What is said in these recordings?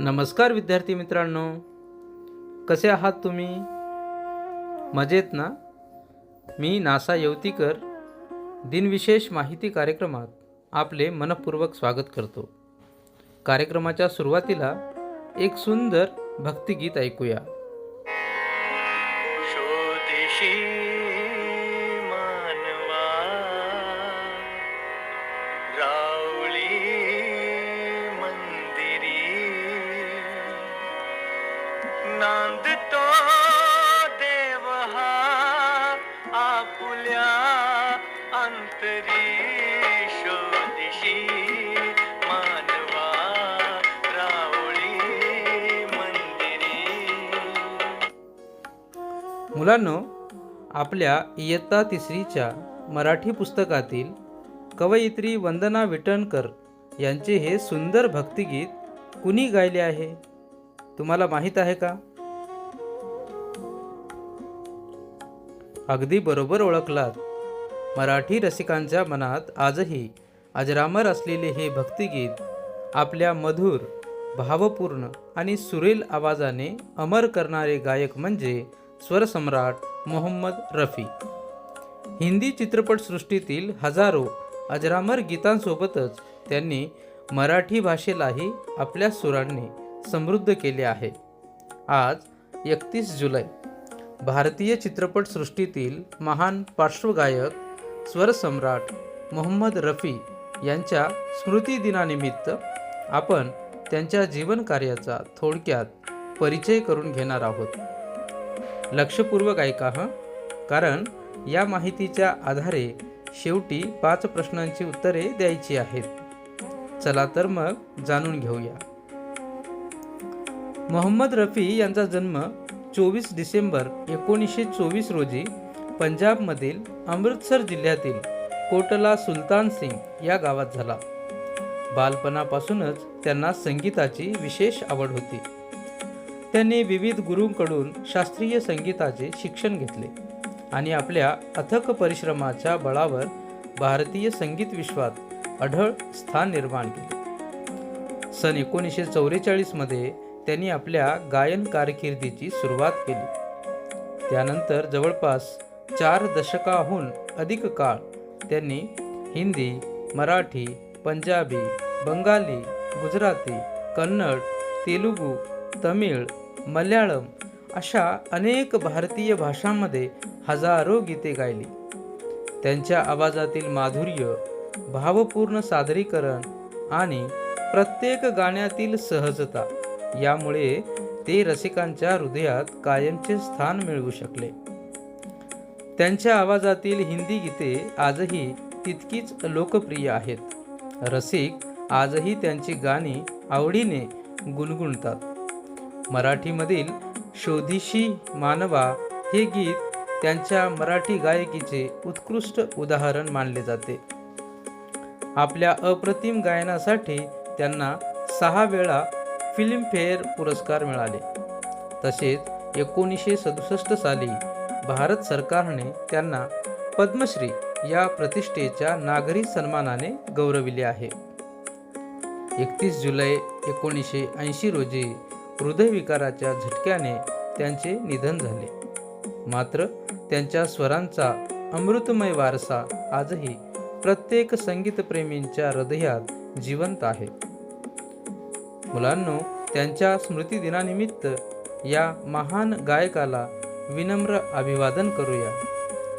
नमस्कार विद्यार्थी मित्रांनो, कसे आहात तुम्ही? मजेत ना? मी नासा येवतीकर दिनविशेष माहिती कार्यक्रमात आपले मनपूर्वक स्वागत करतो. कार्यक्रमाच्या सुरुवातीला एक सुंदर भक्तिगीत ऐकूया. शोधिशी मानवा रावळी मंदिरी नांदतो देव हा आपुल्या अंतरी. शोधिशी मानवा रावळी मंदिरी. मुलांनो, आपल्या इयत्ता तिसरीच्या मराठी पुस्तकातील कवयित्री वंदना विटणकर यांचे हे सुंदर भक्तिगीत कुणी गायले आहे तुम्हाला माहीत आहे का? अगदी बरोबर ओळखलात. मराठी रसिकांच्या मनात आजही अजरामर असलेले हे भक्तिगीत आपल्या मधुर, भावपूर्ण आणि सुरेल आवाजाने अमर करणारे गायक म्हणजे स्वरसम्राट मोहम्मद रफी. हिंदी चित्रपटसृष्टीतील हजारो अजरामर गीतांसोबतच त्यांनी मराठी भाषेलाही आपल्या सुरांनी समृद्ध केले आहे. आज 31 जुलै भारतीय चित्रपटसृष्टीतील महान पार्श्वगायक स्वरसम्राट मोहम्मद रफी यांच्या स्मृतिदिनानिमित्त आपण त्यांच्या जीवनकार्याचा थोडक्यात परिचय करून घेणार आहोत. लक्षपूर्वक ऐका कारण या माहितीच्या आधारे शेवटी 5 प्रश्नांची उत्तरे द्यायची आहेत. चला तर मग जाणून घेऊया. मोहम्मद रफी यांचा जन्म 24 डिसेंबर 1924 रोजी पंजाबमधील अमृतसर जिल्ह्यातील कोटला सुलतान सिंग या गावात झाला. बालपणापासूनच त्यांना संगीताची विशेष आवड होती. त्यांनी विविध गुरूंकडून शास्त्रीय संगीताचे शिक्षण घेतले आणि आपल्या अथक परिश्रमाच्या बळावर भारतीय संगीत विश्वात अढळ स्थान निर्माण केले. सन 1944 मध्ये त्यांनी आपल्या गायन कारकिर्दीची सुरुवात केली. त्यानंतर जवळपास 4 दशकाहून अधिक काळ त्यांनी हिंदी, मराठी, पंजाबी, बंगाली, गुजराती, कन्नड, तेलुगू, तमिळ, मल्याळम अशा अनेक भारतीय भाषांमध्ये हजारो गीते गायली. त्यांच्या आवाजातील माधुर्य, भावपूर्ण सादरीकरण आणि प्रत्येक गाण्यातील सहजता यामुळे ते रसिकांच्या हृदयात कायमचे स्थान मिळवू शकले. त्यांच्या आवाजातील हिंदी गीते आजही तितकीच लोकप्रिय आहेत. रसिक आजही त्यांची गाणी आवडीने गुणगुणतात. मराठीमधील शोधिशी मानवा हे गीत त्यांच्या मराठी गायकीचे उत्कृष्ट उदाहरण मानले जाते. आपल्या अप्रतिम गायनासाठी त्यांना 6 वेळा फिल्मफेअर पुरस्कार मिळाले. तसेच 1967 साली भारत सरकारने त्यांना पद्मश्री या प्रतिष्ठेच्या नागरी सन्मानाने गौरविले आहे. 31 जुलै 1980 रोजी हृदयविकाराच्या झटक्याने त्यांचे निधन झाले. मात्र त्यांच्या स्वरांचा अमृतमय वारसा आजही प्रत्येक संगीतप्रेमींच्या हृदयात जिवंत आहे. मुलांनो, त्यांच्या स्मृतिदिनानिमित्त या महान गायकाला विनम्र अभिवादन करूया.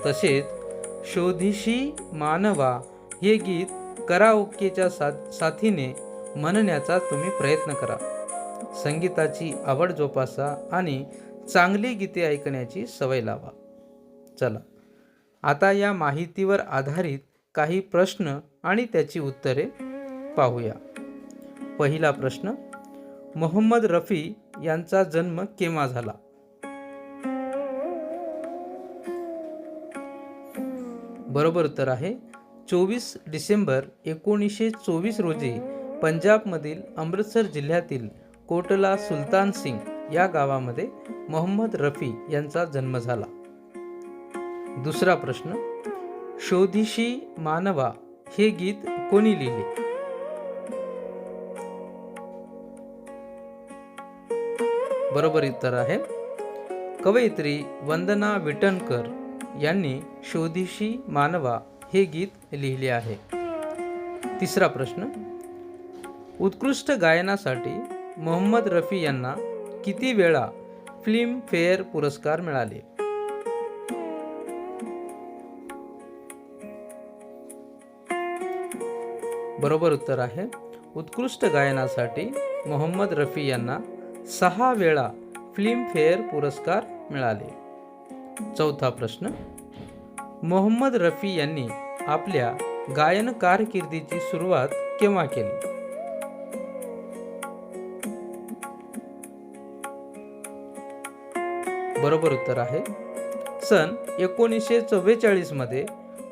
तसेच शोधिशी मानवा हे गीत कराओकेच्या साथीने म्हणण्याचा तुम्ही प्रयत्न करा. संगीताची आवड जोपासा आणि चांगली गीते ऐकण्याची सवय लावा. चला आता या माहितीवर आधारित काही प्रश्न आणि त्याची उत्तरे पाहूया. पहिला प्रश्न, मोहम्मद रफी यांचा जन्म केव्हा झाला? बरोबर उत्तर आहे 24 डिसेंबर 1924 रोजी पंजाबमधील अमृतसर जिल्ह्यातील कोटला सुलतान सिंग या गावामध्ये मोहम्मद रफी यांचा जन्म झाला. दुसरा प्रश्न, शोधिशी मानवा हे गीत कोणी लिहिले? बरोबर उत्तर आहे. कवयित्री वंदना विटणकर यांनी शोधिशी मानवा हे गीत लिहिले आहे. तिसरा प्रश्न, उत्कृष्ट गायनासाठी मोहम्मद रफी यांना किती वेळा फिल्मफेअर पुरस्कार मिळाले? बरोबर उत्तर आहे. उत्कृष्ट गायनासाठी मोहम्मद रफी यांना 6 वेळा फिल्मफेअर पुरस्कार मिळाले. चौथा प्रश्न, मोहम्मद रफी यांनी आपल्या गायन कारकिर्दीची सुरुवात केव्हा केली? बरोबर उत्तर आहे. सन 1944 मध्ये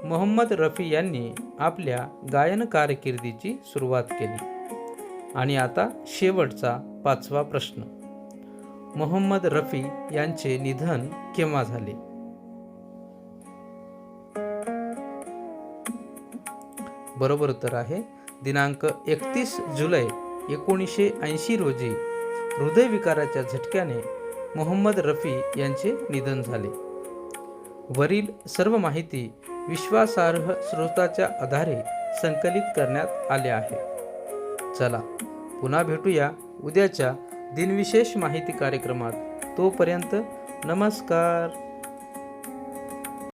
मोहम्मद रफी यांनी आपल्या गायन कारकिर्दीची सुरुवात केली. आणि आता शेवटचा 5वा प्रश्न, मोहम्मद रफी यांचे निधन केव्हा झाले? बरोबर उत्तर आहे. दिनांक 31 जुलै 1980 रोजी हृदयविकाराच्या झटक्याने मोहम्मद रफी यांचे निधन झाले. वरील सर्व माहिती विश्वासार्ह स्रोताच्या आधारे संकलित करण्यात आले आहे. चला पुन्हा भेटूया उद्याच्या दिनविशेष माहिती कार्यक्रमात. तोपर्यंत नमस्कार.